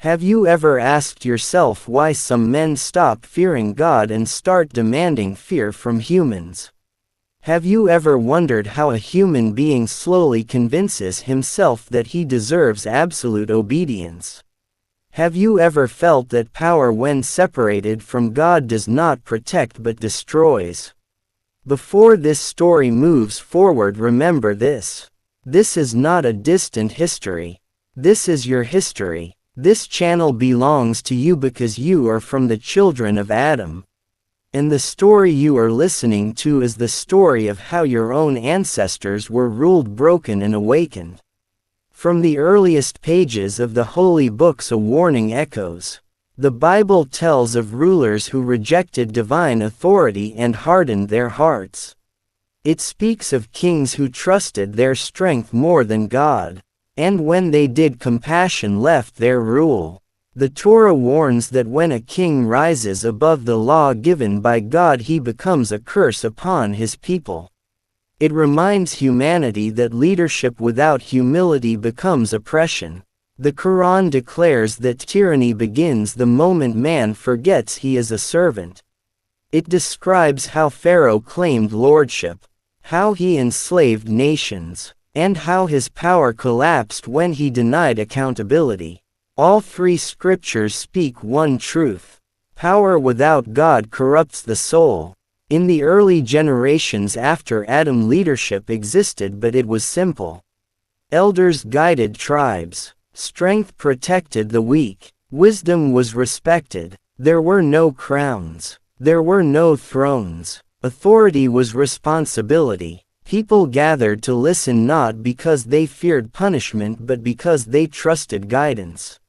Have you ever asked yourself why some men stop fearing God and start demanding fear from humans? Have you ever wondered how a human being slowly convinces himself that he deserves absolute obedience? Have you ever felt that power when separated from God does not protect but destroys? Before this story moves forward, remember this. This is not a distant history. This is your history. This channel belongs to you because you are from the children of Adam. And the story you are listening to is the story of how your own ancestors were ruled, broken, and awakened. From the earliest pages of the holy books, a warning echoes. The Bible tells of rulers who rejected divine authority and hardened their hearts. It speaks of kings who trusted their strength more than God. And when they did, compassion left their rule. The Torah warns that when a king rises above the law given by God, he becomes a curse upon his people. It reminds humanity that leadership without humility becomes oppression. The Quran declares that tyranny begins the moment man forgets he is a servant. It describes how Pharaoh claimed lordship, how he enslaved nations, and how his power collapsed when he denied accountability. All three scriptures speak one truth: power without God corrupts the soul. In the early generations after Adam, leadership existed, but it was simple. Elders guided tribes. Strength protected the weak. Wisdom was respected. There were no crowns. There were no thrones. Authority was responsibility. People gathered to listen not because they feared punishment but because they trusted guidance.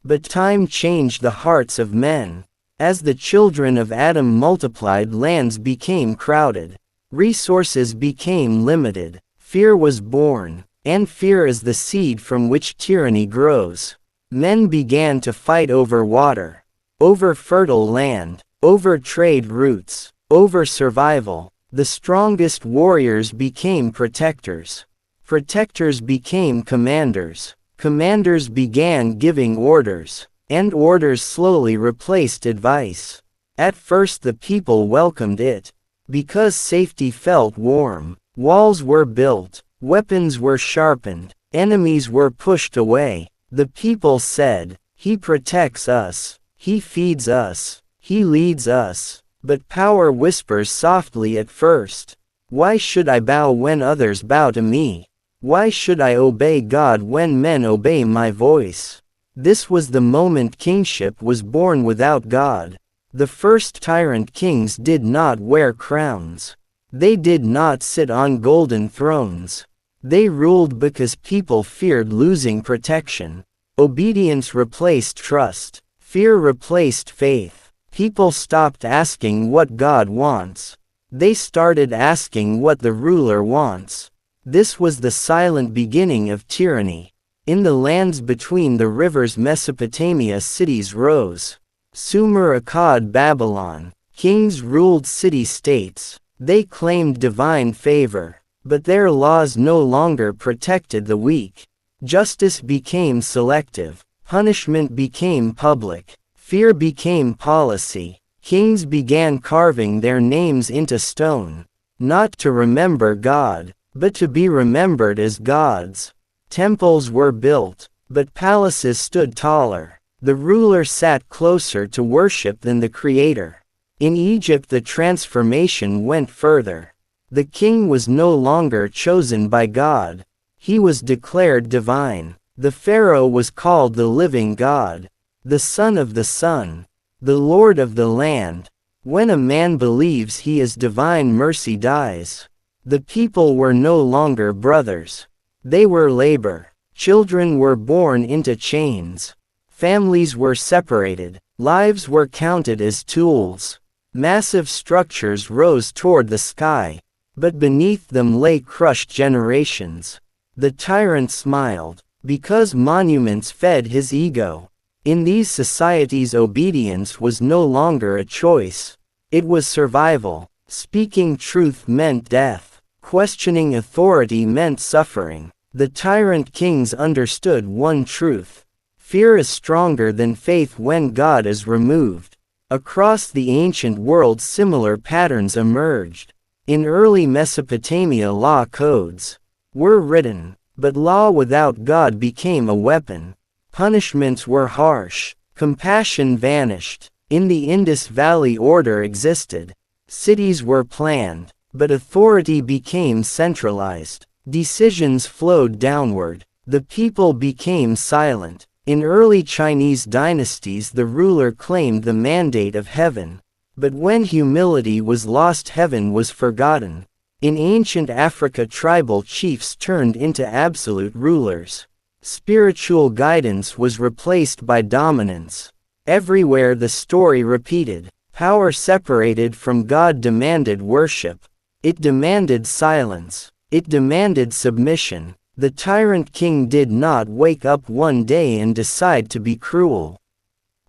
But time changed the hearts of men. As the children of Adam multiplied, lands became crowded. Resources became limited. Fear was born, and fear is the seed from which tyranny grows. Men began to fight over water, over fertile land, over trade routes, over survival. The strongest warriors became protectors. Protectors became commanders. Commanders began giving orders, and orders slowly replaced advice. At first the people welcomed it, because safety felt warm. Walls were built, weapons were sharpened, enemies were pushed away. The people said, "He protects us, he feeds us, he leads us." But power whispers softly at first. Why should I bow when others bow to me? Why should I obey God when men obey my voice? This was the moment kingship was born without God. The first tyrant kings did not wear crowns. They did not sit on golden thrones. They ruled because people feared losing protection. Obedience replaced trust. Fear replaced faith. People stopped asking what God wants. They started asking what the ruler wants. This was the silent beginning of tyranny. In the lands between the rivers Mesopotamia, cities rose. Sumer, Akkad, Babylon. Kings ruled city-states. They claimed divine favor, but their laws no longer protected the weak. Justice became selective. Punishment became public. Fear became policy. Kings began carving their names into stone, not to remember God, but to be remembered as gods. Temples were built, but palaces stood taller. The ruler sat closer to worship than the creator. In Egypt the transformation went further. The king was no longer chosen by God. He was declared divine. The pharaoh was called the living God, the Son of the Sun, the Lord of the land. When a man believes he is divine, mercy dies. The people were no longer brothers. They were labor. Children were born into chains. Families were separated. Lives were counted as tools. Massive structures rose toward the sky, but beneath them lay crushed generations. The tyrant smiled, because monuments fed his ego. In these societies, obedience was no longer a choice. It was survival. Speaking truth meant death. Questioning authority meant suffering. The tyrant kings understood one truth: Fear is stronger than faith when God is removed. Across the ancient world similar patterns emerged. In early Mesopotamia law codes were written, but law without God became a weapon. Punishments were harsh, compassion vanished. In the Indus Valley order existed. Cities were planned, but authority became centralized. Decisions flowed downward. The people became silent. In early Chinese dynasties the ruler claimed the mandate of heaven. But when humility was lost, heaven was forgotten. In ancient Africa tribal chiefs turned into absolute rulers. Spiritual guidance was replaced by dominance. Everywhere the story repeated. Power separated from God demanded worship. It demanded silence. It demanded submission. The tyrant king did not wake up one day and decide to be cruel.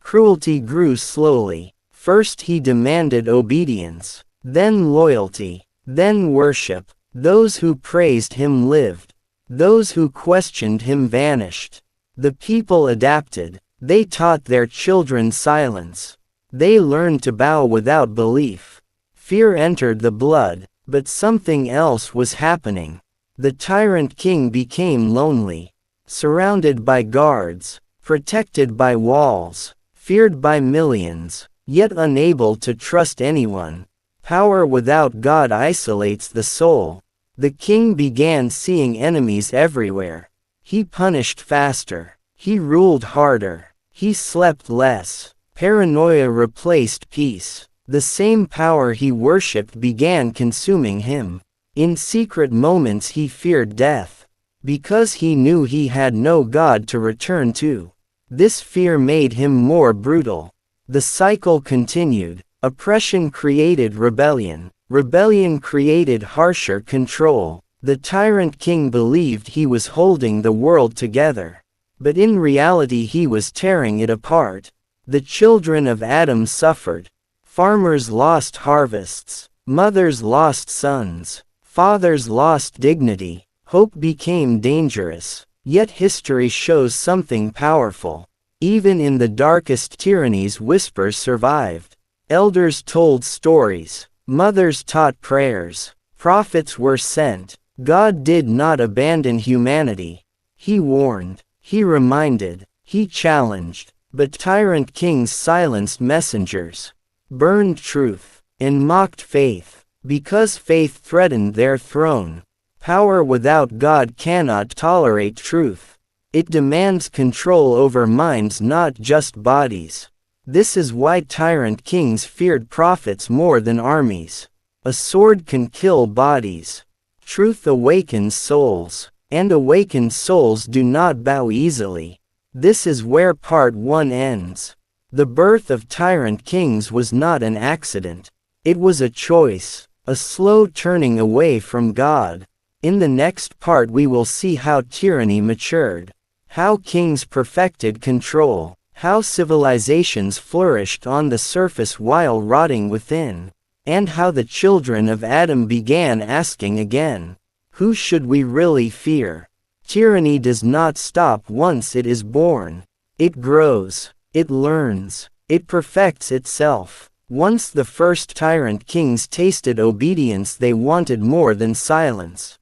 Cruelty grew slowly. First he demanded obedience, then loyalty, then worship. Those who praised him lived. Those who questioned him vanished. The people adapted. They taught their children silence. They learned to bow without belief. Fear entered the blood, but something else was happening. The tyrant king became lonely. Surrounded by guards, protected by walls, feared by millions, yet unable to trust anyone. Power without God isolates the soul. The king began seeing enemies everywhere. He punished faster. He ruled harder. He slept less. Paranoia replaced peace. The same power he worshipped began consuming him. In secret moments he feared death, because he knew he had no God to return to. This fear made him more brutal. The cycle continued. Oppression created rebellion. Rebellion created harsher control. The tyrant king believed he was holding the world together. But in reality he was tearing it apart. The children of Adam suffered. Farmers lost harvests. Mothers lost sons. Fathers lost dignity. Hope became dangerous. Yet history shows something powerful. Even in the darkest tyrannies whispers survived. Elders told stories. Mothers taught prayers. Prophets were sent. God did not abandon humanity. He warned. He reminded. He challenged. But tyrant kings silenced messengers, burned truth, and mocked faith. Because faith threatened their throne. Power without God cannot tolerate truth. It demands control over minds, not just bodies. This is why tyrant kings feared prophets more than armies. A sword can kill bodies. Truth awakens souls, and awakened souls do not bow easily. This is where part 1 ends. The birth of tyrant kings was not an accident. It was a choice, a slow turning away from God. In the next part we will see how tyranny matured, how kings perfected control, how civilizations flourished on the surface while rotting within, and how the children of Adam began asking again, who should we really fear? Tyranny does not stop once it is born. It grows, it learns, it perfects itself. Once the first tyrant kings tasted obedience, they wanted more than silence.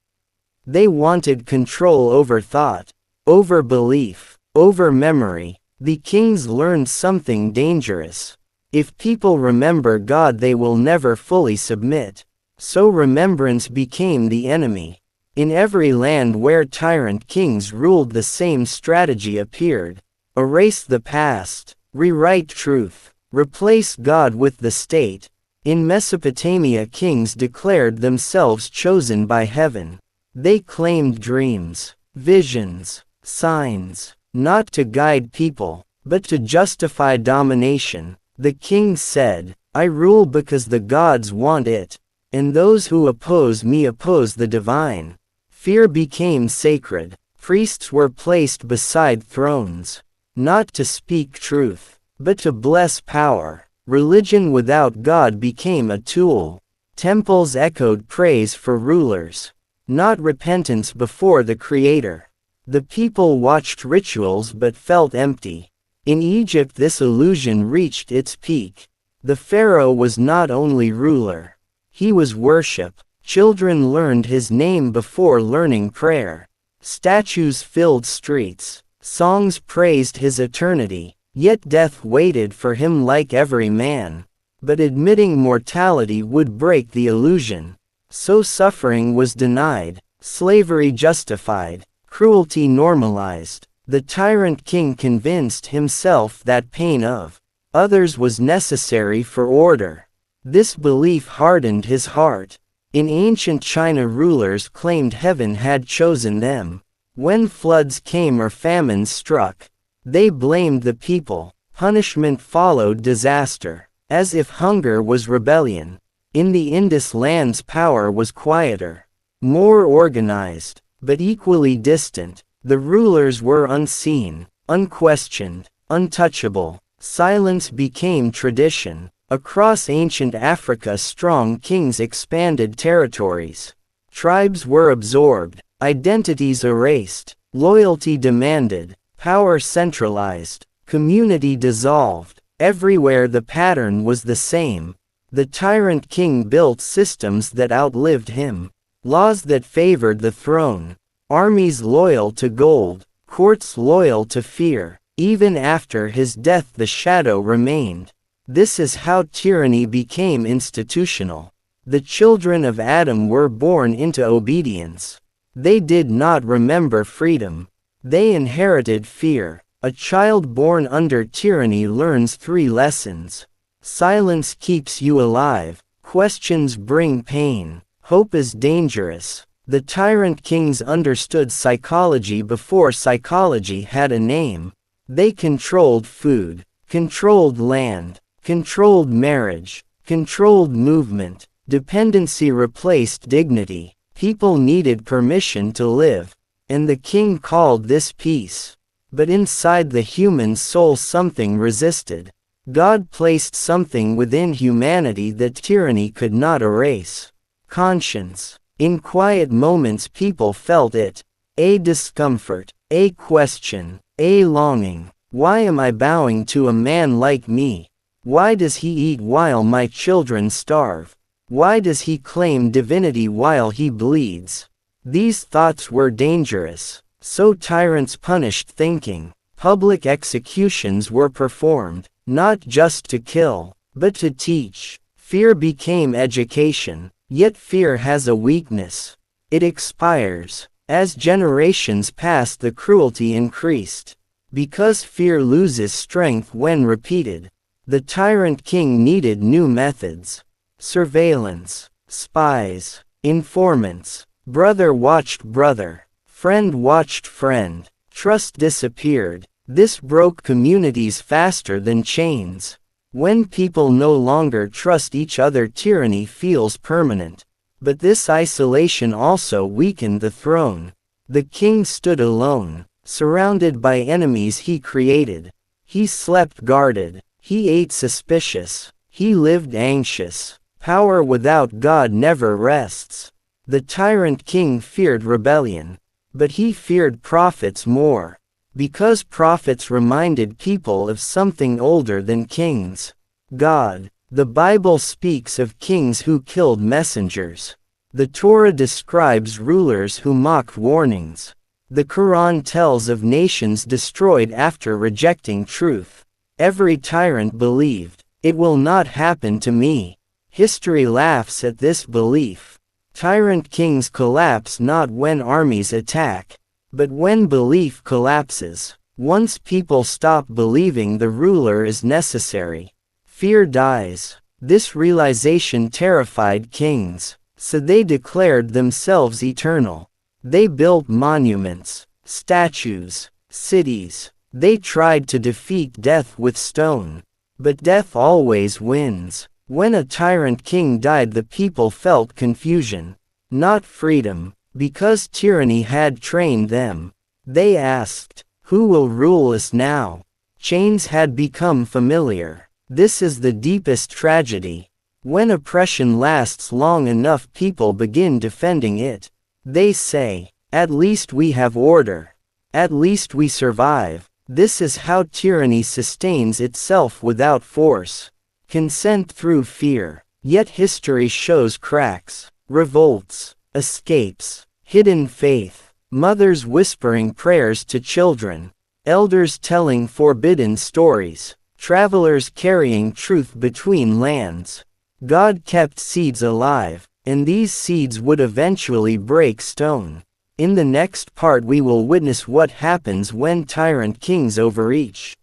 They wanted control over thought, over belief, over memory. The kings learned something dangerous. If people remember God, they will never fully submit. So remembrance became the enemy. In every land where tyrant kings ruled, the same strategy appeared. Erase the past, rewrite truth, replace God with the state. In Mesopotamia, kings declared themselves chosen by heaven. They claimed dreams, visions, signs, not to guide people, but to justify domination. The king said, I rule because the gods want it, and those who oppose me oppose the divine. Fear became sacred. Priests were placed beside thrones, not to speak truth, but to bless power. Religion without God became a tool. Temples echoed praise for rulers, not repentance before the Creator. The people watched rituals but felt empty. In Egypt this illusion reached its peak. The pharaoh was not only ruler. He was worship. Children learned his name before learning prayer. Statues filled streets. Songs praised his eternity. Yet death waited for him like every man. But admitting mortality would break the illusion. So suffering was denied, slavery justified, cruelty normalized. The tyrant king convinced himself that pain of others was necessary for order. This belief hardened his heart. In ancient China, rulers claimed heaven had chosen them. When floods came or famines struck, they blamed the people. Punishment followed disaster, as if hunger was rebellion. In the Indus lands power was quieter, more organized, but equally distant. The rulers were unseen, unquestioned, untouchable. Silence became tradition. Across ancient Africa, strong kings expanded territories. Tribes were absorbed, identities erased, loyalty demanded, power centralized, community dissolved. Everywhere the pattern was the same. The tyrant king built systems that outlived him. Laws that favored the throne. Armies loyal to gold, courts loyal to fear. Even after his death the shadow remained. This is how tyranny became institutional. The children of Adam were born into obedience. They did not remember freedom. They inherited fear. A child born under tyranny learns 3 lessons. Silence keeps you alive. Questions bring pain. Hope is dangerous. The tyrant kings understood psychology before psychology had a name. They controlled food, controlled land, controlled marriage, controlled movement. Dependency replaced dignity. People needed permission to live. And the king called this peace. But inside the human soul something resisted. God placed something within humanity that tyranny could not erase. Conscience. In quiet moments people felt it. A discomfort, a question, a longing. Why am I bowing to a man like me? Why does he eat while my children starve? Why does he claim divinity while he bleeds? These thoughts were dangerous. So tyrants punished thinking. Public executions were performed, not just to kill, but to teach. Fear became education. Yet fear has a weakness. It expires. As generations passed, the cruelty increased. Because fear loses strength when repeated, the tyrant king needed new methods. Surveillance, spies, informants. Brother watched brother. Friend watched friend. Trust disappeared. This broke communities faster than chains. When people no longer trust each other, tyranny feels permanent. But this isolation also weakened the throne. The king stood alone, surrounded by enemies he created. He slept guarded. He ate suspicious. He lived anxious. Power without God never rests. The tyrant king feared rebellion. But he feared prophets more. Because prophets reminded people of something older than kings. God. The Bible speaks of kings who killed messengers. The Torah describes rulers who mocked warnings. The Quran tells of nations destroyed after rejecting truth. Every tyrant believed, "It will not happen to me." History laughs at this belief. Tyrant kings collapse not when armies attack, but when belief collapses. Once people stop believing the ruler is necessary, fear dies. This realization terrified kings, so they declared themselves eternal. They built monuments, statues, cities. They tried to defeat death with stone. But death always wins. When a tyrant king died, the people felt confusion, not freedom. Because tyranny had trained them. They asked, "Who will rule us now?" Chains had become familiar. This is the deepest tragedy. When oppression lasts long enough, people begin defending it. They say, "At least we have order." At least we survive. This is how tyranny sustains itself without force. Consent through fear. Yet history shows cracks, revolts, escapes, hidden faith, mothers whispering prayers to children, elders telling forbidden stories, travelers carrying truth between lands. God kept seeds alive, and these seeds would eventually break stone. In the next part we will witness what happens when tyrant kings overreach.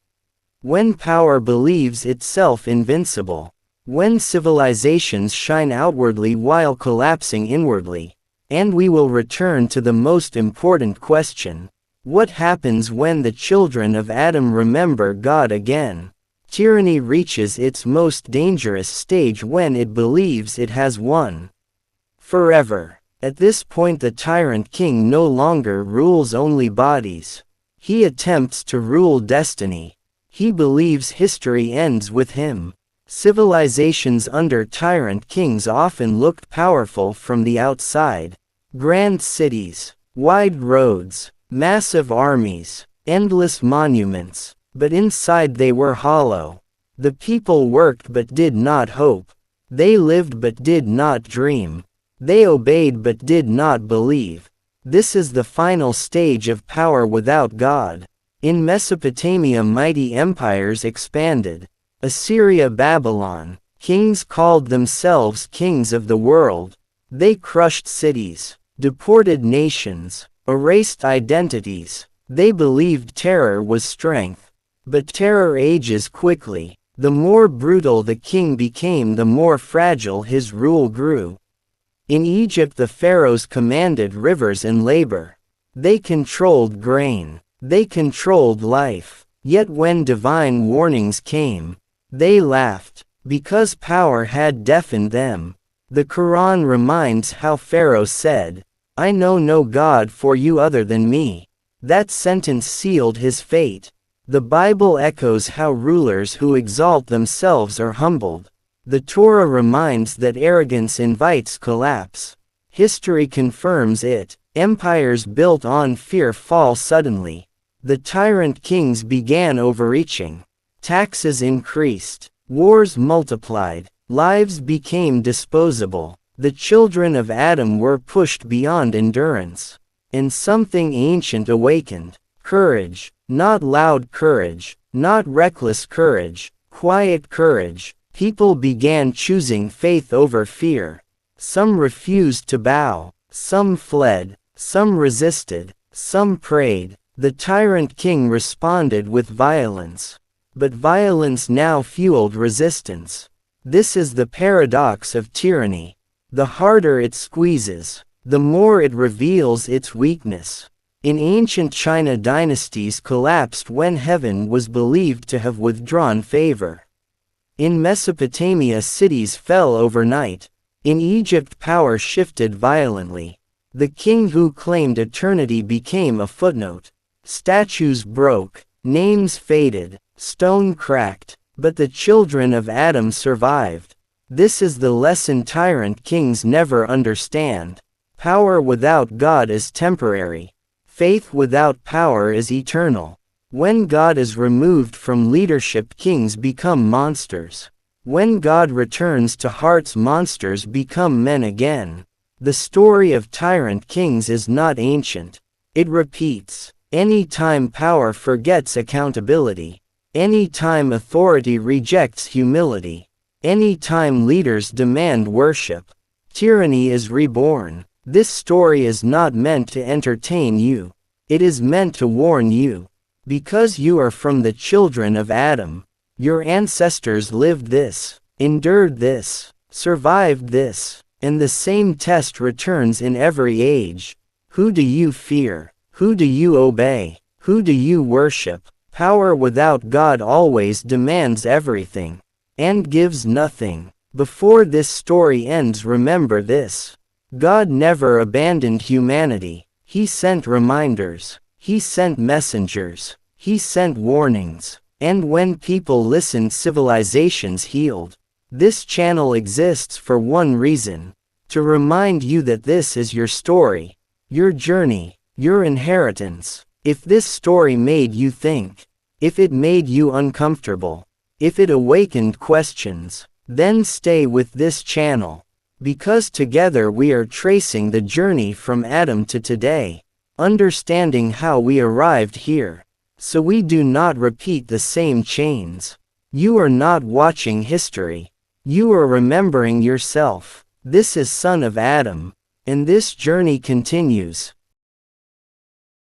When power believes itself invincible. When civilizations shine outwardly while collapsing inwardly. And we will return to the most important question. What happens when the children of Adam remember God again? Tyranny reaches its most dangerous stage when it believes it has won forever. At this point the tyrant king no longer rules only bodies. He attempts to rule destiny. He believes history ends with him. Civilizations under tyrant kings often looked powerful from the outside. Grand cities, wide roads, massive armies, endless monuments, but inside they were hollow. The people worked but did not hope. They lived but did not dream. They obeyed but did not believe. This is the final stage of power without God. In Mesopotamia mighty empires expanded. Assyria, Babylon. Kings called themselves kings of the world. They crushed cities, deported nations, erased identities. They believed terror was strength. But terror ages quickly. The more brutal the king became, the more fragile his rule grew. In Egypt the pharaohs commanded rivers and labor. They controlled grain. They controlled life. Yet when divine warnings came, they laughed, because power had deafened them. The Quran reminds how Pharaoh said, "I know no God for you other than me." That sentence sealed his fate. The Bible echoes how rulers who exalt themselves are humbled. The Torah reminds that arrogance invites collapse. History confirms it. Empires built on fear fall suddenly. The tyrant kings began overreaching. Taxes increased. Wars multiplied. Lives became disposable. The children of Adam were pushed beyond endurance. And something ancient awakened. Courage. Not loud courage. Not reckless courage. Quiet courage. People began choosing faith over fear. Some refused to bow. Some fled. Some resisted. Some prayed. The tyrant king responded with violence. But violence now fueled resistance. This is the paradox of tyranny. The harder it squeezes, the more it reveals its weakness. In ancient China, dynasties collapsed when heaven was believed to have withdrawn favor. In Mesopotamia, cities fell overnight. In Egypt, power shifted violently. The king who claimed eternity became a footnote. Statues broke, names faded, stone cracked, but the children of Adam survived. This is the lesson tyrant kings never understand. Power without God is temporary. Faith without power is eternal. When God is removed from leadership, kings become monsters. When God returns to hearts, monsters become men again. The story of tyrant kings is not ancient. It repeats. Any time power forgets accountability. Any time authority rejects humility. Any time leaders demand worship. Tyranny is reborn. This story is not meant to entertain you. It is meant to warn you. Because you are from the children of Adam. Your ancestors lived this, endured this, survived this, and the same test returns in every age. Who do you fear? Who do you obey? Who do you worship? Power without God always demands everything, and gives nothing. Before this story ends, remember this. God never abandoned humanity. He sent reminders. He sent messengers. He sent warnings. And when people listened, civilizations healed. This channel exists for one reason. To remind you that this is your story, your journey, your inheritance. If this story made you think, if it made you uncomfortable, if it awakened questions, then stay with this channel. Because together we are tracing the journey from Adam to today, understanding how we arrived here, so we do not repeat the same chains. You are not watching history. You are remembering yourself. This is Son of Adam, and this journey continues.